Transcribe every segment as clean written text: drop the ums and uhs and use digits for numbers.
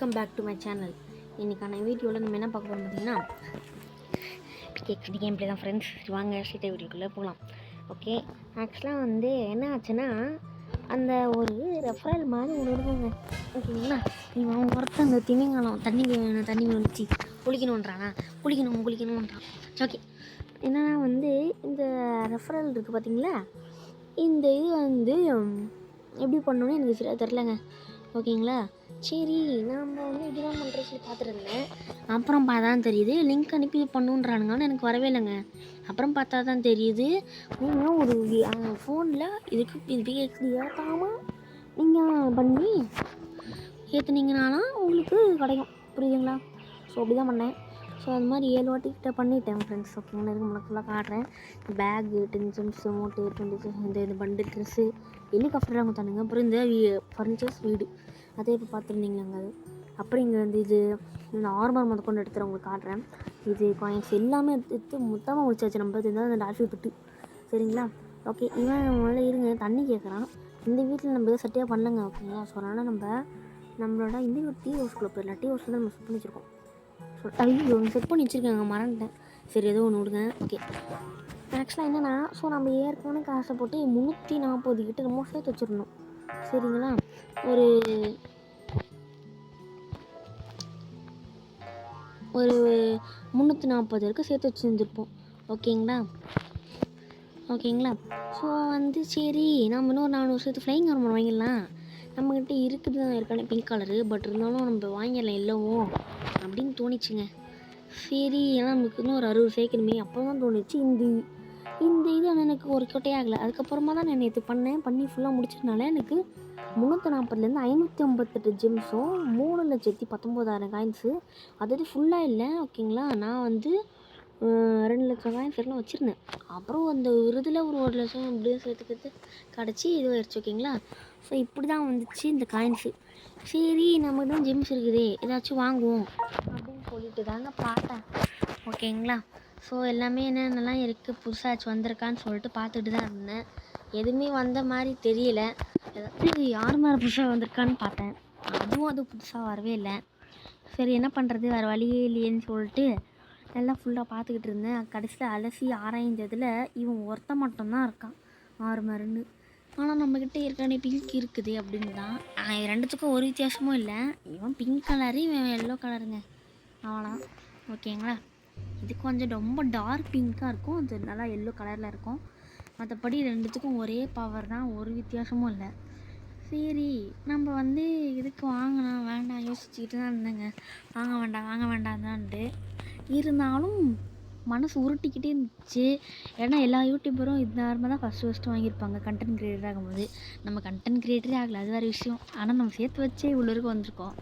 Welcome back to my channel. இன்றைக்கான வீடியோவில் நம்ம என்ன பார்க்க போகிறோம் பார்த்தீங்கன்னா கேம் ப்ளே தான் ஃப்ரெண்ட்ஸ். வாங்க சீட்டை வீடியோக்குள்ளே போகலாம். ஓகே, ஆக்சுவலாக என்ன ஆச்சுன்னா அந்த ஒரு ரெஃபரல் மாதிரி ஒன்று இருக்குங்க. ஓகேங்களா, இவன் ஒருத்தன் அந்த திமிங்கலம் தண்ணி வந்துச்சு குளிக்கணுன்றான். ஓகே, என்னன்னா இந்த ரெஃபரல் இருக்குது பார்த்தீங்களா, இந்த இது எப்படி பண்ணணுன்னு எனக்கு சரியாக தெரிலங்க. ஓகேங்களா, சரி நாம் இப்படி தான் பண்ணுறது சொல்லி பார்த்துருந்தேன். அப்புறம் பார்த்தா தான் தெரியுது லிங்க் அனுப்பி பண்ணுன்றானுங்கன்னு எனக்கு வரவே இல்லைங்க. அப்புறம் பார்த்தா தான் தெரியுது நீங்கள் ஒரு ஃபோனில் இதுக்கு ஏற்றாமல் நீங்கள் பண்ணி ஏற்றுனீங்கனாலும் உங்களுக்கு கிடைக்கும். புரியுதுங்களா? ஸோ அப்படி தான் பண்ணேன். ஸோ அது மாதிரி 7 வாட்டிக்கிட்ட பண்ணிட்டேன் ஃப்ரெண்ட்ஸ். ஓகேங்களா, இதுக்கு உங்களுக்கு ஃபுல்லாக காட்டுறேன். பேகு, டென்ஷன்ஸ், மூட்டு, 20 இந்த பண்டு ட்ரெஸ்ஸு, ஹெலிகாப்டராக கொடுத்தானுங்க. அப்புறம் இந்த ஃபர்னிச்சர்ஸ் வீடு அதே இப்போ பார்த்துருந்தீங்களாங்க. அது அப்புறம் இங்கே இது இந்த ஆர்மர் கொண்டு எடுத்துகிற உங்களுக்கு காட்டுறேன். இது காயின்ஸ் எல்லாமே எடுத்து மொத்தமாக முடிச்சாச்சு. நம்ம இருந்தால் அந்த டால்ஃபி தொட்டு. சரிங்களா? ஓகே, இவன் முதல்ல இருங்க தண்ணி கேட்குறான். இந்த வீட்டில் நம்ம எதாவது சட்டியாக பண்ணலங்க. ஓகேங்களா, ஸோ அதனால் நம்மளோட இந்த ஒரு டீ ஹவுஸ்குள்ளே போயிடலாம். டீ ஹவுஸ் தான் நம்ம செட் பண்ணி வச்சுருக்கோம். ஸோ ஐயோ செட் பண்ணி வச்சுருக்காங்க, மறந்துட்டேன். சரி, ஏதோ ஒன்று விடுங்க. ஓகே, ஆக்சுவலாக என்னென்னா ஸோ நம்ம ஏற்கனவே காசை போட்டு 340 கிட்ட நம்ம சேர்த்து வச்சிடணும். சரிங்களா, ஒரு 340 வரைக்கும் சேர்த்து வச்சுருந்துருப்போம். ஓகேங்களா, ஸோ சரி நம்ம இன்னொரு 400 சேர்த்து ஃப்ளைங் ஹார்மோன் வாங்கிடலாம். நம்மக்கிட்ட இருக்குது தான் ஏற்கனவே பிங்க் கலரு, பட் இருந்தாலும் நம்ம வாங்கிடலாம் எல்லோவும் அப்படின்னு தோணிச்சுங்க. சரி, ஏன்னா நமக்கு இன்னும் ஒரு 60 சேர்க்கணுமே. அப்போ தான் தோணுச்சு இந்த இது எனக்கு ஒரு கொட்டையாகலை. அதுக்கப்புறமா தான் நான் நேற்று பண்ணி ஃபுல்லாக முடிச்சதுனால எனக்கு 340லேருந்து 558 ஜெம்ஸும் 3,19,000 காயின்ஸு. அதாவது ஃபுல்லாக இல்லை. ஓகேங்களா, நான் 2 லட்சம் காயின்ஸ் வரைக்கும் வச்சுருந்தேன். அப்புறம் அந்த இதில் ஒரு 1 லட்சம் இப்படியே சேர்த்துக்கிறது கிடச்சி இதுவாகிடுச்சு. ஓகேங்களா, ஸோ இப்படி தான் வந்துச்சு இந்த காயின்ஸு. சரி, நம்மகிட்ட தான் ஜெம்ஸ் இருக்குது, ஏதாச்சும் வாங்குவோம் அப்படின்னு சொல்லிட்டு தாங்க பார்த்தேன். ஓகேங்களா, ஸோ எல்லாமே என்னென்னலாம் இருக்குது, புதுசாச்சும் வந்திருக்கான்னு சொல்லிட்டு பார்த்துட்டு தான் இருந்தேன். எதுவுமே வந்த மாதிரி தெரியல. ஏதாச்சும் யார் மேலே புதுசாக வந்திருக்கான்னு பார்த்தேன். அது புதுசாக வரவே இல்லை. சரி, என்ன பண்ணுறது, வேறு வழியே இல்லையேன்னு சொல்லிட்டு எல்லாம் ஃபுல்லாக பார்த்துக்கிட்டு இருந்தேன். கடைசியில் அலசி ஆராய்ஞ்சதில் இவன் ஒருத்த மட்டும்தான் இருக்கான் ஆர்மர்னு. ஆனால் நம்மக்கிட்ட ஏற்கனவே பிங்க் இருக்குது அப்படின்னு தான். ரெண்டுத்துக்கும் ஒரு வித்தியாசமும் இல்லை. இவன் பிங்க் கலரு, இவன் எல்லோ கலருங்க, அவ்வளோதான். ஓகேங்களா, இது கொஞ்சம் ரொம்ப டார்க் பிங்க்காக இருக்கும், அது நல்லா எல்லோ கலரில் இருக்கும். மற்றபடி ரெண்டுத்துக்கும் ஒரே பவர் தான், ஒரு வித்தியாசமும் இல்லை. சரி, நம்ம இதுக்கு வாங்கலாம் வேண்டாம் யோசிச்சுக்கிட்டு தான் இருந்தேங்க. வாங்க வேண்டாம் தான்ட்டு இருந்தாலும் மனசு உருட்டிக்கிட்டே இருந்துச்சு. ஏன்னா எல்லா யூடியூபரும் இந்த நார்மலாக தான் ஃபஸ்ட்டு வாங்கியிருப்பாங்க கண்டென்ட் க்ரியேட்டர் ஆகும்போது. நம்ம கண்டென்ட் க்ரியேட்டரே ஆகலை, அது வேறு விஷயம். ஆனால் நம்ம சேர்த்து வச்சே இவ்வளோ வரைக்கும் வந்திருக்கோம்.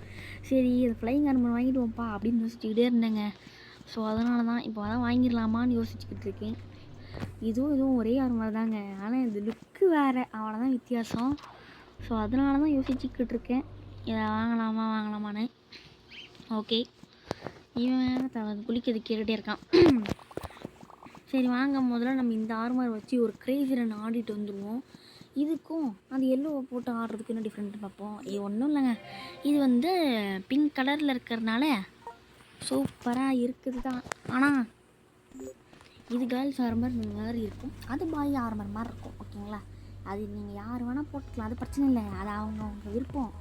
சரி, அது ஃப்ளைங் ஹார்மோன் வாங்கிடுவோம்ப்பா அப்படின்னு யோசிச்சுக்கிட்டே இருந்தேங்க. ஸோ அதனால தான் இப்போ அதான் வாங்கிடலாமான்னு யோசிச்சுக்கிட்டு இருக்கேன். இதுவும் ஒரே ஹார்மோன் தாங்க, ஆனால் இது லுக்கு வேறு, அவ்வளோதான் வித்தியாசம். ஸோ அதனால தான் யோசிச்சுக்கிட்டு இருக்கேன் இதை வாங்கலாமான்னு. ஓகே, இவன் குளிக்கிறது கேட்டுகிட்டே இருக்கான். சரி வாங்க, முதல்ல நம்ம இந்த ஆர்மர் வச்சு ஒரு கிரேசி ரன் ஆடிட்டு வந்துடுவோம். இதுக்கும் அந்த எல்லோவை போட்டு ஆடுறதுக்கு என்ன டிஃப்ரெண்ட்டு பார்ப்போம். இது ஒன்றும் இல்லைங்க, இது பிங்க் கலரில் இருக்கிறதுனால சூப்பராக இருக்குது தான். ஆனால் இது கேர்ள்ஸ் ஆர்மர் மாதிரி இருக்கும், அது பாய் ஆர்மர் மாதிரி இருக்கும். ஓகேங்களா, அது நீங்கள் யார் வேணால் போட்டுக்கலாம், அது பிரச்சனை இல்லை, அது அவங்க விருப்பம்.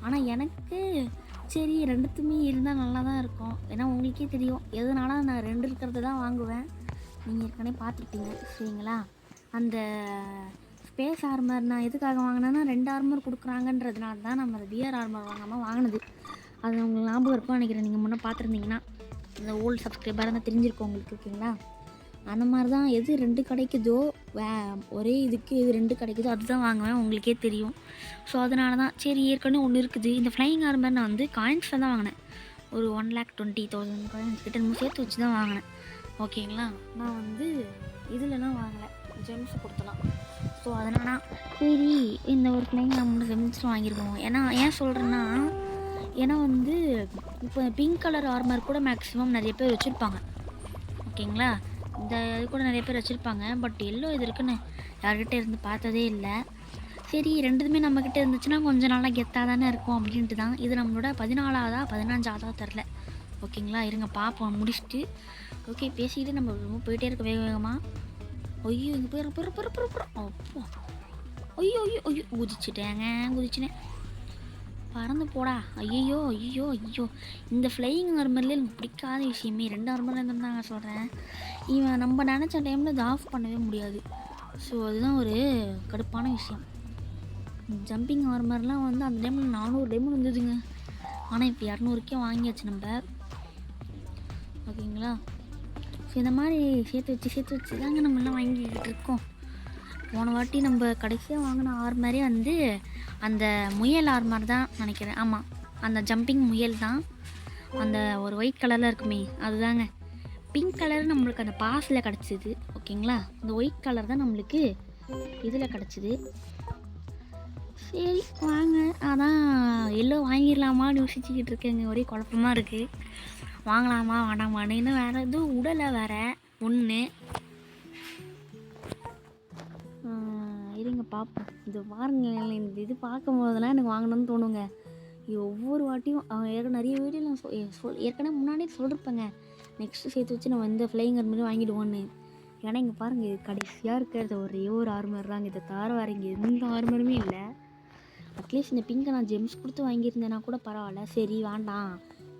ஆனால் எனக்கு சரி ரெண்டுத்துமே இருந்தால் நல்லா தான் இருக்கும். ஏன்னா உங்களுக்கே தெரியும் எதுனால நான் 2 இருக்கிறது தான் வாங்குவேன். நீங்கள் ஏற்கனவே பார்த்துருப்பீங்க. சரிங்களா, அந்த ஸ்பேஸ் ஆர்மர் நான் எதுக்காக வாங்கினேன்னா 2 ஆர்மர் கொடுக்குறாங்கன்றதுனால தான் நம்ம அந்த பிஆர் ஆர்மர் வாங்காமல் வாங்கினது. அது உங்களுக்கு ஞாபகம் இருக்கும் நினைக்கிறேன். நீங்கள் முன்னே பார்த்துருந்தீங்கன்னா இந்த ஓல்டு சப்ஸ்கிரைபராக தான் தெரிஞ்சிருக்கோம் உங்களுக்கு. ஓகேங்களா, அந்த மாதிரி தான் எது 2 கிடைக்குதோ ஒரே இதுக்கு எது 2 கிடைக்குதோ அதுதான் வாங்குவேன், உங்களுக்கே தெரியும். ஸோ அதனால தான் சரி ஏற்கனவே ஒன்று இருக்குது. இந்த ஃப்ளைங் ஆர்மர் நான் காயின்ஸில் தான் வாங்கினேன். ஒரு 1,20,000 காயின்ஸ் கிட்ட நம்ம சேர்த்து வச்சு தான் வாங்கினேன். ஓகேங்களா, நான் இதிலலாம் வாங்கலை, ஜெம்ஸ் கொடுத்தலாம். ஸோ அதனால் சரி இந்த ஒரு ஃப்ளைங் ஆர்மர் ஜெம்ஸ் வாங்கியிருக்கோம். ஏன் சொல்கிறேன்னா, ஏன்னா இப்போ பிங்க் கலர் ஆர்மர் கூட மேக்ஸிமம் நிறைய பேர் வச்சுருப்பாங்க. ஓகேங்களா, இந்த இது கூட நிறைய பேர் வச்சுருப்பாங்க. பட் எல்லோ இது இருக்குன்னு யார்கிட்ட இருந்து பார்த்ததே இல்லை. சரி ரெண்டுமே நம்மக்கிட்ட இருந்துச்சுன்னா கொஞ்சம் நல்லா கெத்தாக தானே இருக்கும் அப்படின்ட்டு தான். இது நம்மளோட 14ஆவதா 15ஆவதா தெரில. ஓகேங்களா, இருங்க பார்ப்போம் முடிச்சுட்டு. ஓகே பேசிக்கிட்டு நம்ம ரொம்ப போயிட்டே இருக்க வேக வேகமாக. ஐயோ இங்கே போயிடும் அப்போ. ஐயோ ஐயோ ஐயோ குதிச்சிட்டேன். பறந்து போடா. ஐயோ. இந்த ஃப்ளையிங் ஆர்மர்லேயே எனக்கு பிடிக்காத விஷயமே 2 ஆர்மரில் இருந்து தாங்க சொல்கிறேன். இவன் நம்ம நினச்ச டைமில் இதை ஆஃப் பண்ணவே முடியாது. ஸோ அதுதான் ஒரு கடுப்பான விஷயம். ஜம்பிங் ஆர்மர்லாம் வந்து அந்த டைமில் 400 டைமண்ட் வந்ததுங்க. ஆனால் இப்போ 200க்கே வாங்கியாச்சு நம்ம. ஓகேங்களா, ஸோ இந்த மாதிரி சேர்த்து வச்சு தாங்க நம்மளாம் வாங்கிக்கிட்டு இருக்கோம். போன வாட்டி நம்ம கடைசியாக வாங்கின ஆர்மரே வந்து அந்த முயல் ஆர்மர் தான் நினைக்கிறேன். ஆமாம், அந்த ஜம்பிங் முயல் தான். அந்த ஒரு ஒயிட் கலரில் இருக்குமே அதுதாங்க. பிங்க் கலர் நம்மளுக்கு அந்த பாஸில் கிடச்சிது. ஓகேங்களா, அந்த ஒயிட் கலர் தான் நம்மளுக்கு இதில் கிடச்சிது. சரி வாங்க, அதான் எல்லாம் வாங்கிடலாமான்னு யோசிச்சுக்கிட்டு இருக்கேங்க. ஒரே குழப்பமாக இருக்குது, வாங்கலாமா வேணாமான்னு. இன்னும் வேறு எதுவும் உடலை வேறு ஒன்று. இருங்க பார்ப்போம். இது பாருங்க, இந்த இது பார்க்கும் போதெல்லாம் எனக்கு வாங்கணும்னு தோணுங்க. இது ஒவ்வொரு வாட்டியும் நிறைய வீடியோ நான் ஏற்கனவே முன்னாடியே சொல்லிருப்பேங்க, நெக்ஸ்ட்டு சேர்த்து வச்சு நம்ம இந்த ஃப்ளையிங் ஆர்மர் வாங்கிடுவோன்னு. ஏன்னா இங்கே பாருங்கள், இது கடைசியாக இருக்கிறது ஒரே ஒரு ஆர்மர் தாங்க. இதை தவிர வேறு இங்கே எந்த ஆர்மருமே இல்லை. அட்லீஸ்ட் இந்த பிங்கை நான் ஜெம்ஸ் கொடுத்து வாங்கியிருந்தேன்னா கூட பரவாயில்ல. சரி வேண்டாம்,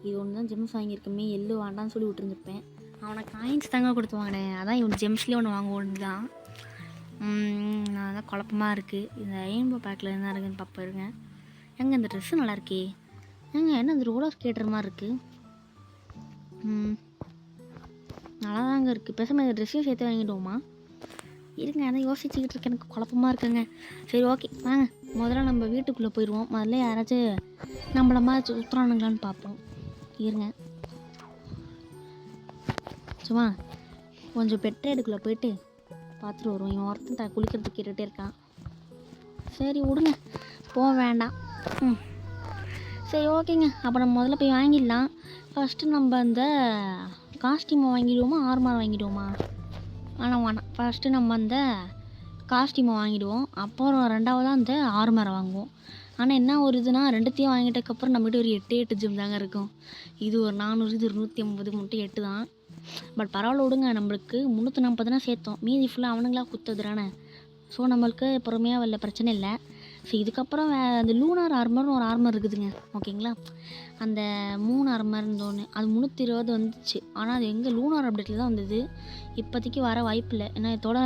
இது ஒன்று தான் ஜெம்ஸ் வாங்கியிருக்கமே, எள்ளு வேண்டான்னு சொல்லி விட்டுருந்துருப்பேன். அவனை காயின்ஸ் தாங்க கொடுத்து வாங்கினேன். அதான் இவன் ஜெம்ஸ்லேயே ஒன்று வாங்குவோன்னு தான். அதான் குழப்பமாக இருக்குது. இந்த ரெயின்போ பேக்கில் என்ன இருக்குதுன்னு பார்ப்பேருங்க. எங்கே இந்த ட்ரெஸ்ஸு நல்லா இருக்கே. என்ன இந்த ரோலர் ஸ்கேட்டர் மாதிரி இருக்குது. நல்லா தாங்க இருக்குது. பேசாமல் இந்த ட்ரெஸ்ஸையும் சேர்த்து வாங்கிடுவோமா? இருங்க, அதை யோசிச்சுக்கிட்டு இருக்கேன், எனக்கு குழப்பமாக இருக்குங்க. சரி ஓகே வாங்க, முதல்ல நம்ம வீட்டுக்குள்ளே போயிடுவோம். முதல்ல யாராச்சும் நம்மள மாதிரி சுற்றுறானுங்களான்னு பார்ப்போம். இருங்க சும்மா கொஞ்சம் பெட்ரேடுக்குள்ளே போயிட்டு பார்த்துட்டு வருவோம். இவன் ஒருத்தன் குளிக்கிறதுக்கு கேட்டுகிட்டே இருக்கான். சரி விடுங்க, போக வேண்டாம். சரி ஓகேங்க, அப்போ நம்ம முதல்ல போய் வாங்கிடலாம். ஃபஸ்ட்டு நம்ம அந்த காஸ்டியூமை வாங்கிடுவோமா ஆர்மர் வாங்கிடுவோமா? வேணாம், ஃபஸ்ட்டு நம்ம அந்த காஸ்டியூமை வாங்கிடுவோம். அப்புறம் 2ஆவதாக அந்த ஆர்மரை வாங்குவோம். ஆனால் என்ன ஒரு இதுனா, ரெண்டுத்தையும் வாங்கிட்டதுக்கப்புறம் நம்மகிட்ட ஒரு 8 ஜிம் தாங்க இருக்கும். இது ஒரு 400, இது ஒரு 150, மட்டும் 8 தான். பட் பரவாயில்ல விடுங்க, நம்மளுக்கு 340 தான் சேர்த்தோம். மீதி ஃபுல்லாக அவனுங்களா குத்துதுறானே. ஸோ நம்மளுக்கு பொறுமையாக வரல, பிரச்சனை இல்லை. ஸோ இதுக்கப்புறம் அந்த லூனார் ஆர்மர்னு ஒரு ஆர்மர் இருக்குதுங்க. ஓகேங்களா, அந்த 3 ஆர்மர்னு ஒன்று, அது 320 வந்துச்சு. ஆனால் அது எங்கள் லூனார் அப்டேட்டில் தான் வந்தது. இப்போதைக்கு வர வாய்ப்பு இல்லை, ஏன்னா இதோட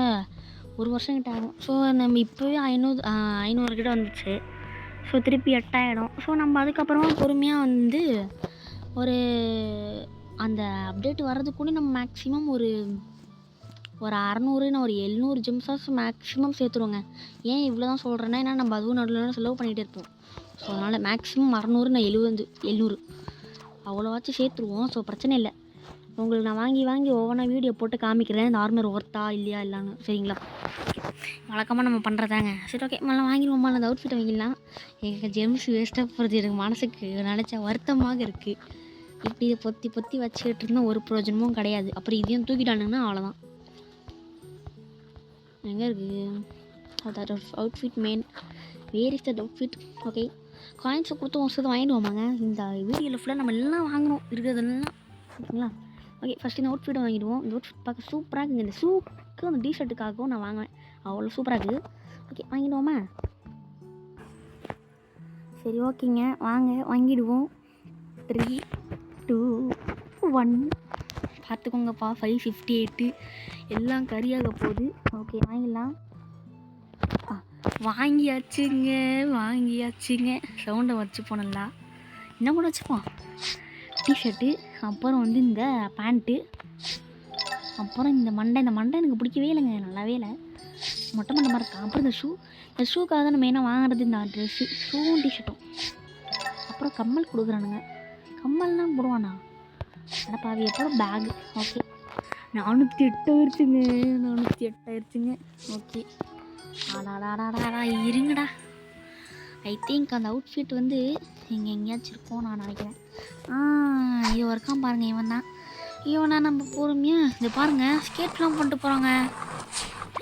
1 வருஷம் கிட்ட ஆகும். ஸோ நம்ம இப்போவே 500 கிட்ட வந்துச்சு. ஸோ திருப்பி 8,000. ஸோ நம்ம அதுக்கப்புறமா பொறுமையாக வந்து ஒரு அந்த அப்டேட் வர்றதுக்குள்ளே நம்ம மேக்ஸிமம் ஒரு 600 ஒரு 700 ஜெம்ஸாஸ் மேக்ஸிமம் சேர்த்துருவோங்க. ஏன் இவ்வளோ தான் சொல்கிறேன்னா, ஏன்னா நம்ம அதுவும் நடுவில் செலவு பண்ணிகிட்டே இருப்போம். ஸோ அதனால் மேக்ஸிமம் 600, நான் 700 அவ்வளோவாச்சும் சேர்த்துருவோம். ஸோ பிரச்சனை இல்லை. உங்களுக்கு நான் வாங்கி ஒவ்வொன்றா வீடியோ போட்டு காமிக்கிறேன், இந்த ஆர்மர் ஒர்த்தா இல்லையா இல்லைன்னு. சரிங்களா, வழக்கமாக நம்ம பண்ணுறதாங்க. சரி ஓகே, மళ్ళీ வாங்கிடுவோம்மா. அந்த அவுட்ஃபிட்டை வாங்கிடலாம். எங்கள் ஜெம்ஸ் வேஸ்ட்டாக போகிறது எனக்கு மனசுக்கு நினச்சா வருத்தமாக இருக்குது. இப்படி இதை பொத்தி வச்சுக்கிட்டு இருந்தால் ஒரு பிரயோஜனமும் கிடையாது. அப்புறம் இதையும் தூக்கிட்டானுங்கன்னா அவ்வளோதான். எங்கே இருக்குது அதான் outfit main? Where is that outfit? Okay, காயின்ஸை கொடுத்து ஒரு வருஷத்தை வாங்கிடுவோமாங்க. இந்த வீடியோவில் ஃபுல்லாக நம்ம எல்லாம் வாங்கணும் இருக்கிறதெல்லாம். ஓகேங்களா, ஓகே ஃபஸ்ட்டு இந்த அவுட்ஃபிட்டை வாங்கிடுவோம். இந்த அவுட்ஃபிட் பார்க்க சூப்பராக இருக்குங்க. இந்த ஷூக்கு அந்த டிஷர்ட்டுக்காகவும் நான் வாங்குவேன், அவ்வளோ சூப்பராக இருக்குது. ஓகே வாங்கிடுவோமா? சரி ஓகேங்க, வாங்கிடுவோம். 3, 2, 1 பார்த்துக்கோங்கப்பா. 558 எல்லாம் கறியாக போகுது. ஓகே வாங்கிடலாம். வாங்கியாச்சுங்க. சவுண்டை வச்சு போனலாம், என்ன கூட வச்சுப்போம். டிஷர்ட்டு, அப்புறம் வந்து இந்த பேண்ட்டு, அப்புறம் இந்த மண்டை எனக்கு பிடிக்கவே இல்லைங்க, நல்லாவே இல்லை, மொட்டை மண்டை மாதிரி இருக்கா. அப்புறம் இந்த ஷூக்காக தான் நம்ம மெயினாக வாங்குறது, இந்த ட்ரெஸ்ஸு, ஷூவும் டிஷர்ட்டும். அப்புறம் கம்மல் கொடுக்குறானுங்க. கம்மல்லாம் போடுவானா? ஆனால் பாவி. அப்புறம் பேகு. ஓகே 408 ஆயிடுச்சுங்க. ஓகே ஆடாடாடாடா இருங்கடா. ஐ திங்க் அந்த அவுட்ஃபிட் வந்து எங்கேயாச்சும் இருக்கும் நான் நினைக்கிறேன். இது ஒர்க்காக பாருங்கள். இவனா நம்ம பொறுமையாக இது பாருங்கள், ஸ்கேட்லாம் பண்ணிட்டு போகிறாங்க.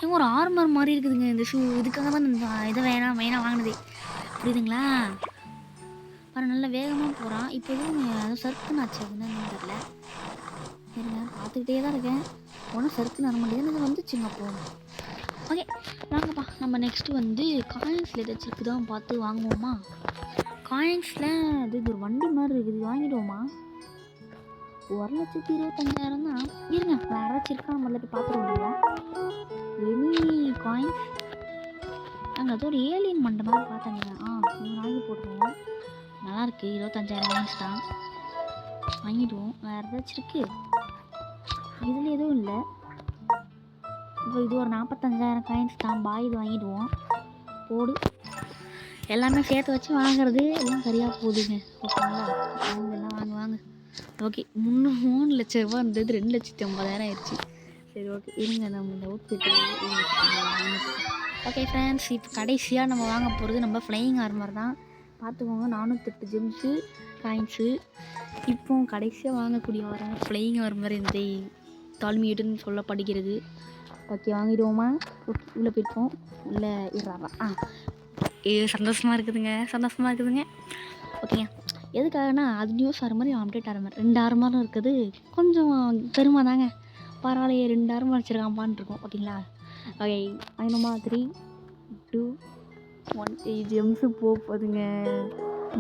ஏங்க ஒரு ஆர்மர் மாதிரி இருக்குதுங்க இந்த ஷூ. இதுக்காக தான் நான் இதை மெயினாக வாங்கினதே, புரியுதுங்களா? பாரு நல்லா வேகமாக போகிறான். இப்போ எதுவும் சர்க்குன்னு ஆச்சு, அதுன்னு தெரில. சரிங்க, பார்த்துக்கிட்டே தான் இருக்கேன். ஒன்றும் சர்க்குன்னு வர மாட்டேங்குது. எனக்கு வந்துச்சுங்க அப்போது. ஓகே வாங்கப்பா, நம்ம நெக்ஸ்ட்டு வந்து காயின்ஸில் ஏதாச்சும் இருக்குதான் பார்த்து வாங்குவோமா? காயின்ஸில் இது ஒரு வண்டி மாதிரி இருக்குது, வாங்கிடுவோமா? 1,25,000 தான். இருங்க, வேறு ஏதாச்சும் இருக்கா நம்ம போய் பார்த்துட்டு வந்துடுவோம். எனி காயின்ஸ் நாங்கள் அது ஒரு ஏலியன் மண்டை மாதிரி பார்த்தேங்க. நீங்கள் வாங்கி போட்டுருவோம். நல்லாயிருக்கு, 25,000 காயின்ஸ் தான், வாங்கிடுவோம். வேறு ஏதாச்சும் இருக்குது? இதில் எதுவும் இல்லை. இப்போ இது ஒரு 45,000 காயின்ஸ் தான் பாய், இது வாங்கிடுவோம். போடு, எல்லாமே சேர்த்து வச்சு வாங்குறது எல்லாம் சரியாக போகுதுங்க. ஓகேங்களா? எல்லாம் வாங்க. ஓகே, 3 லட்ச ரூபா இருந்தது, 2,50,000 ஆயிடுச்சு. சரி ஓகே, இருங்க நம்ம இந்த அவுட்ஃபிட். ஓகே ஃப்ரெண்ட்ஸ், இப்போ கடைசியாக நம்ம வாங்க போகிறது நம்ம ஃப்ளையிங் ஆர்மர் தான். பார்த்துக்கோங்க, 408 ஜெம்ஸு காயின்ஸு. இப்போ கடைசியாக வாங்கக்கூடிய வரோம் ஃப்ளையிங் ஆர்மர் இந்த தாழ்மையுடன் சொல்லப்படுகிறது. ஓகே வாங்கிடுவோமா? ஓகே, உள்ளே போயிருப்போம். உள்ளே இறாவா? சந்தோஷமாக இருக்குதுங்க. ஓகேங்க, எதுக்காகனா அது நியூஸ் ஆர்மர், அப்டேட் ஆர்மர் 2 ஆர்மரும் இருக்குது. கொஞ்சம் பெருமை தாங்க, பரவாயில்லையே 2 ஆர்மர் வச்சுருக்கான்ப்பான்னு இருக்கும். ஓகேங்களா? ஓகே வாங்கினோமா? 3, 2, 1 ஜெம்ஸு போகுதுங்க.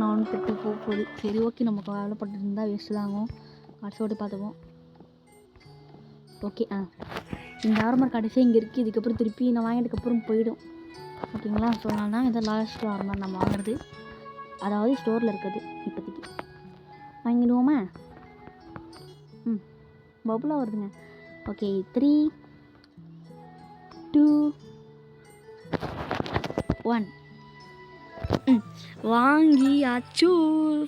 408 போகுது. சரி ஓகே, நம்ம கவலைப்பட்டு இருந்தால் வேஸ்ட்டு தாங்கும். கடைசியோடு பார்த்துப்போம். ஓகே இந்த ஆர்மர் கடைசியாக இங்கே இருக்குது. இதுக்கப்புறம் திருப்பி நான் வாங்கினதுக்கப்புறம் போயிடும். ஓகேங்களா? ஸோ அதனால தான் இதை லாஸ்ட் ஆர்மர் நம்ம வாங்குறது, அதாவது ஸ்டோரில் இருக்குது. இப்போதைக்கு வாங்கிடுவோமா? பபுளாக வருதுங்க. ஓகே 3, 2, 1 வாங்கியாச்சு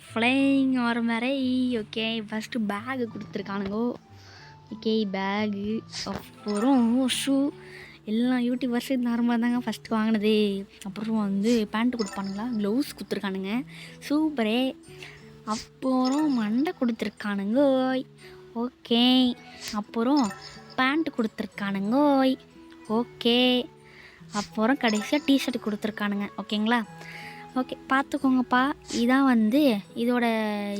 ஃப்ளையிங் ஆர்மரை. ஓகே, ஃபஸ்ட்டு பேகு கொடுத்துருக்கானுங்கோ. ஓகே, பேகு, அப்புறம் ஷூ, எல்லாம் யூடியூபர்ஸ் இந்த ஆர்மர் தாங்க ஃபஸ்ட்டு வாங்கினதே. அப்புறம் வந்து பேண்ட்டு கொடுப்பானுங்களா, க்ளவுஸ் கொடுத்துருக்கானுங்க, சூப்பரே. அப்புறம் மண்டை கொடுத்துருக்கானுங்கோய். ஓகே, அப்புறம் பேண்ட்டு கொடுத்துருக்கானுங்கோய். ஓகே, அப்புறம் கடைசியாக டிஷர்ட் கொடுத்துருக்கானுங்க. ஓகேங்களா? ஓகே பார்த்துக்கோங்கப்பா. இதான் வந்து இதோட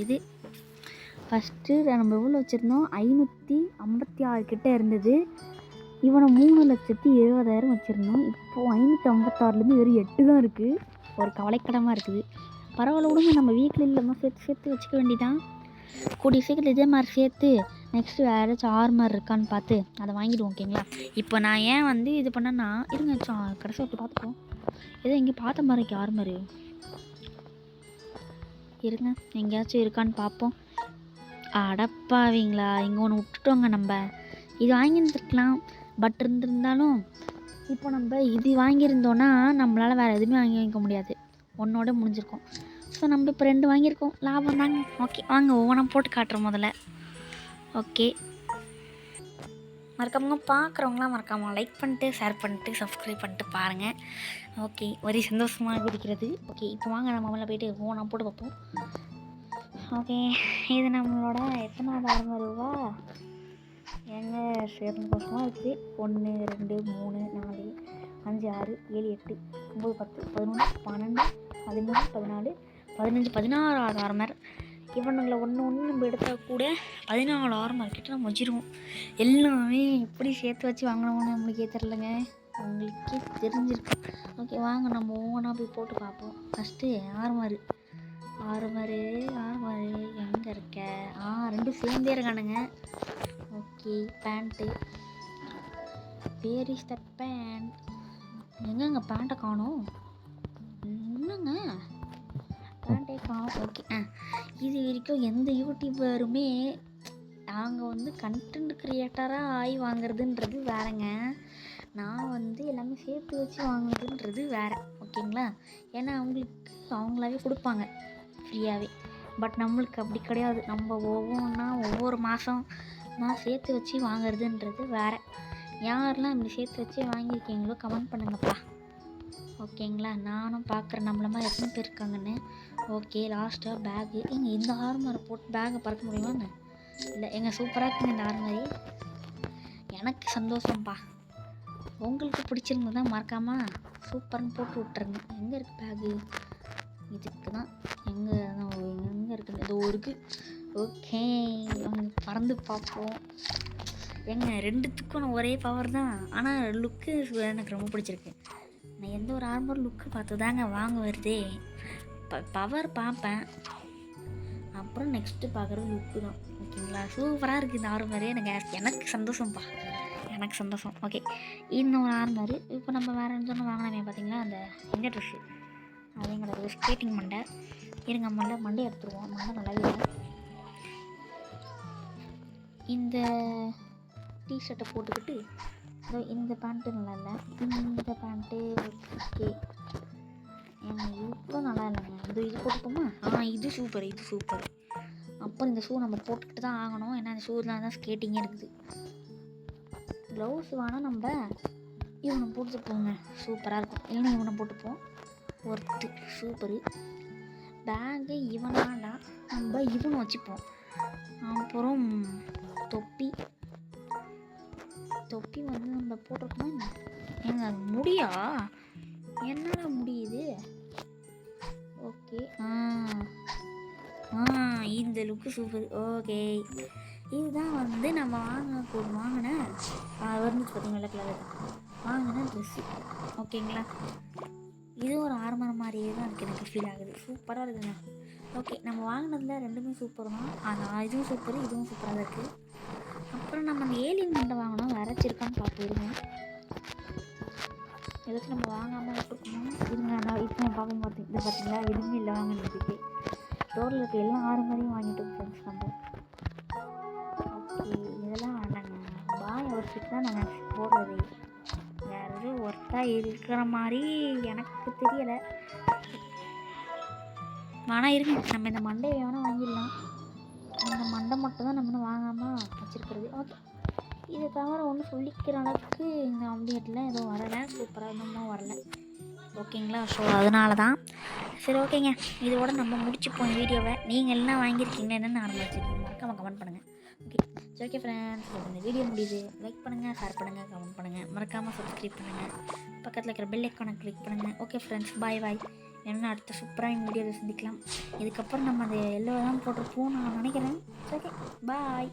இது. ஃபஸ்ட்டு நம்ம எவ்வளோ வச்சுருந்தோம்? 556 கிட்டே இருந்தது. இவனை 3,70,000 வச்சுருந்தோம். இப்போது 556லேருந்து வெறும் 8 தான் இருக்குது. ஒரு கவலைக்கிடமாக இருக்குது. பரவாயில்ல விடுங்க, நம்ம வீட்டில் இல்லாமல் சேர்த்து வச்சுக்க வேண்டியதான். கூடிய சீக்கிரம் இதே மாதிரி சேர்த்து நெக்ஸ்ட்டு வேறு ஏதாச்சும் ஆர்மர் இருக்கான்னு பார்த்து அதை வாங்கிடுவோம். ஓகேங்களா? இப்போ நான் ஏன் வந்து இது பண்ணேன்னா, இருங்க கடைசி விட்டு பார்த்துப்போம். ஏதோ இங்கே பார்த்த மாதிரி ஆர்மரு, இருங்க எங்கேயாச்சும் இருக்கான்னு பார்ப்போம். அடப்பாவீங்களா, இங்கே ஒன்று விட்டுட்டோங்க. நம்ம இது வாங்கியிருந்துருக்கலாம், பட் இருந்திருந்தாலும் இப்போ நம்ம இது வாங்கியிருந்தோன்னா நம்மளால் வேறு எதுவுமே வாங்கிக்க முடியாது, ஒன்றோட முடிஞ்சிருக்கோம். ஸோ நம்ம இப்போ 2 வாங்கியிருக்கோம், லாபம் தாங்க. ஓகே வாங்க ஒவ்வொன்றா போட்டு காட்டுறோம் முதல்ல. ஓகே, மறக்காம பார்க்குறவங்களாம் மறக்காமல் லைக் பண்ணிட்டு, ஷேர் பண்ணிட்டு, சப்ஸ்கிரைப் பண்ணிட்டு பாருங்கள். ஓகே, ஒரே சந்தோஷமாக இருக்கிறது. ஓகே, இப்போ வாங்க நம்ம முதல்ல போய்ட்டு ஒவ்வொன்றா போட்டு பார்ப்போம். ஓகே, இது நம்மளோட எத்தனாவது ஆர்மருவா எங்க சந்தோஷமாக இருக்குது. 1, 2, 3, 4, 5, 6, 7, 8, 9, 10, 11, 12, 13, 14, 15, 16 ஆர்மர். இவனுங்களை ஒன்று நம்ம எடுத்தால் கூட 14 ஆர்மர் கிட்ட நம்ம வச்சிருவோம். எல்லாமே எப்படி சேர்த்து வச்சு வாங்கினோம்னு நம்மளுக்கே தெரிலங்க, அவங்களுக்கே தெரிஞ்சிருக்கு. ஓகே வாங்க நம்ம ஒவ்வொன்றா போய் போட்டு பார்ப்போம். ஃபஸ்ட்டு ஆர்மரு எங்கே இருக்க? 2 சேர்ந்தே இருக்கானுங்க. Okay, pant, where is that pant? எங்கங்க பேண்ட்டை காணோம்? என்னங்க பேண்ட்டே காணோம். ஓகே இது வரைக்கும் எந்த யூடியூபருமே நாங்கள் வந்து கண்டென்ட் க்ரியேட்டராக ஆகி வாங்குறதுன்றது வேறங்க, நான் வந்து எல்லாமே சேர்த்து வச்சு வாங்குறதுன்றது வேறு. ஓகேங்களா? ஏன்னா அவங்களாவே கொடுப்பாங்க ஃப்ரீயாகவே. பட் நம்மளுக்கு அப்படி கிடையாது, நம்ம ஒவ்வொரு மாதம் நான் சேர்த்து வச்சு வாங்குறதுன்றது வேறு. யாரெல்லாம் இப்படி சேர்த்து வச்சு வாங்கியிருக்கீங்களோ கமெண்ட் பண்ணுங்கப்பா. ஓகேங்களா? நானும் பார்க்குறேன் நம்மள மாதிரி எத்தனை பேர் இருக்காங்கன்னு. ஓகே, லாஸ்ட்டாக பேகு. இந்த ஆர்மரை போட்டு பேகை பறக்க முடியுமான்னு இல்லை, சூப்பராக இருக்குங்க இந்த ஆர்மரி. எனக்கு சந்தோஷம்ப்பா. உங்களுக்கு பிடிச்சிருந்ததா மறக்காமல் சூப்பர்னு போட்டு விட்ருங்க. எங்கே இருக்குது பேகு? இதுக்கு தான் எங்கே இருக்குது? ஏதோ இருக்குது. ஓகே, பறந்து பார்ப்போம். ஏங்க ரெண்டுத்துக்கும் ஒரே பவர் தான், ஆனால் லுக்கு எனக்கு ரொம்ப பிடிச்சிருக்கு. நான் எந்த ஒரு ஆர்மர் லுக்கு பார்த்து தாங்க வாங்க வருதே. பவர் பார்ப்பேன், அப்புறம் நெக்ஸ்ட்டு பார்க்குறது லுக்கு தான். ஓகேங்களா, சூப்பராக இருக்குது இந்த ஆர்மரே. எனக்கு சந்தோஷம்ப்பா, எனக்கு சந்தோஷம். ஓகே, இன்னும் ஒரு ஆர்மரு. இப்போ நம்ம வேறு என்ன வாங்கினே பார்த்தீங்களா, அந்த எந்த ட்ரெஸ்ஸு அதேங்கிறது ஸ்கேட்டிங் மண்டை. இருங்க மண்டை எடுத்துருவோம். மண்டை நல்லாவே இல்லை. இந்த டிஷர்ட்டை போட்டுக்கிட்டு இந்த பேண்ட்டு நல்லா இல்லை, இந்த பேண்ட்டு ஓகே, இவ்வளோ நல்லா இல்லைங்க. இது போட்டுப்போமா? இது சூப்பர், இது சூப்பர். அப்புறம் இந்த ஷூ நம்ம போட்டுக்கிட்டு தான் ஆகணும், ஏன்னா இந்த ஷூவில் தான் ஸ்கேட்டிங்கே இருக்குது. க்ளவுஸ் வேணால் நம்ம இவனை போட்டுப்போங்க, சூப்பராக இருக்கும். இல்லைன்னா இவனை போட்டுப்போம், ஒர்த்து, சூப்பரு. பேகு இவனாண்டா, நம்ம இவனை வச்சுப்போம். அப்புறம் தொப்பி வந்து நம்ம போட்டிருக்கோமா? ஏங்க அது முடியா? என்னடா முடியுது? ஓகே, இந்த லுக்கு சூப்பர். ஓகே, இதுதான் வந்து நம்ம வாங்கின வந்துச்சு பார்த்தீங்களா, கலர் வாங்கின ட்ரெஸ்ஸு. ஓகேங்களா, இது ஒரு ஆர்மர் மாதிரியே தான் இருக்குது, எனக்கு ஃபீல் ஆகுது. சூப்பராக இருக்குதுங்க. ஓகே, நம்ம வாங்கினதில் ரெண்டுமே சூப்பர் தான், ஆனால் இதுவும் சூப்பர், இதுவும் சூப்பராக தான் இருக்குது. அப்புறம் நம்ம அந்த ஏலியன் மண்டை வாங்கினோம், வரைச்சிருக்கான்னு பார்த்துருங்க. ஏதாச்சும் நம்ம வாங்காமல் விட்டுருக்கோமா? இருங்க, நான் இப்போ பார்க்க மாட்டேன். இது பார்த்தீங்களா, எதுவுமே இல்லை வாங்கினதுக்கு. டோரில் இருக்க எல்லா ஆர்மரையும் வாங்கிட்டோம் ஃப்ரெண்ட்ஸ் நம்ம. ஓகே, இதெல்லாம் வேண்டாங்க, பாய் அவுட்ஃபிட் தான் நாங்கள் போடுறது. வேறு எதுவும் ஒர்த்தாக இருக்கிற மாதிரி எனக்கு தெரியலை. ஆனால் இருங்க, நம்ம இந்த மண்டையை வேணால் வாங்கிடலாம். இந்த மண்டை மட்டும் தான் நம்ம இன்னும் வாங்காமல் வச்சுருக்கிறது. ஓகே, இதை தவிர ஒன்றும் சொல்லிக்கிற அளவுக்கு இந்த அப்டேட்டில் எதுவும் வரலை, சூப்பராக இன்னமும் வரலை. ஓகேங்களா, ஸோ அதனால தான். சரி, ஓகேங்க, இதோட நம்ம முடிச்சுப்போம் வீடியோவை. நீங்கள் எல்லாம் வாங்கியிருக்கீங்களா என்னென்னு ஆரம்பிச்சிருக்கீங்க மறக்காமல் கமெண்ட் பண்ணுங்கள். ஓகே, சரி, ஓகே ஃப்ரெண்ட்ஸ், இந்த வீடியோ முடியுது. லைக் பண்ணுங்கள், ஷேர் பண்ணுங்கள், கமெண்ட் பண்ணுங்கள், மறக்காமல் சப்ஸ்கிரைப் பண்ணுங்கள், பக்கத்தில் இருக்கிற பெல் ஐக்கானை கிளிக் பண்ணுங்கள். ஓகே ஃப்ரெண்ட்ஸ், பாய். என்ன அடுத்த சூப்பராக வீடியோவில் சந்திக்கலாம். இதுக்கப்புறம் நம்ம அந்த எல்லோ தான் போட்டிருப்போம் நான் நினைக்கிறேன். ஓகே, பாய்.